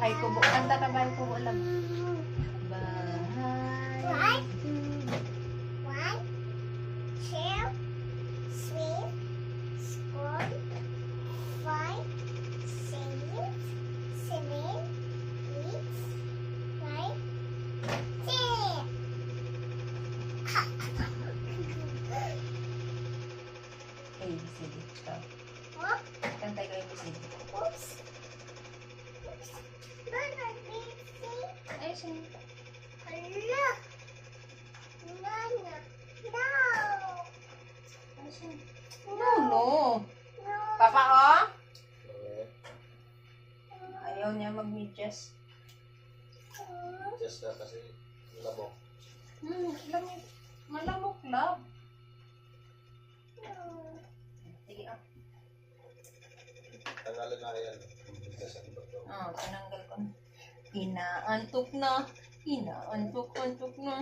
Bahay kubo. Kanta ka bahay kubo lang. Bahay. One, two, three, four, five, six, seven, eight, nine, 10. ABCD. Ikaw. What? Kanta ka ABCD. Oops. Mama, busy. Ay, sige. Hello. Nana. No. Ay, sige. No, no. No. Papa, oh? Ayaw niya mag-medyas. Just na kasi labok. Lamig. Malamok lang. Sige, ah. Tanggalin na yan. Just ang bato. Tinanggal ko na. Inaantok na. Inaantok na.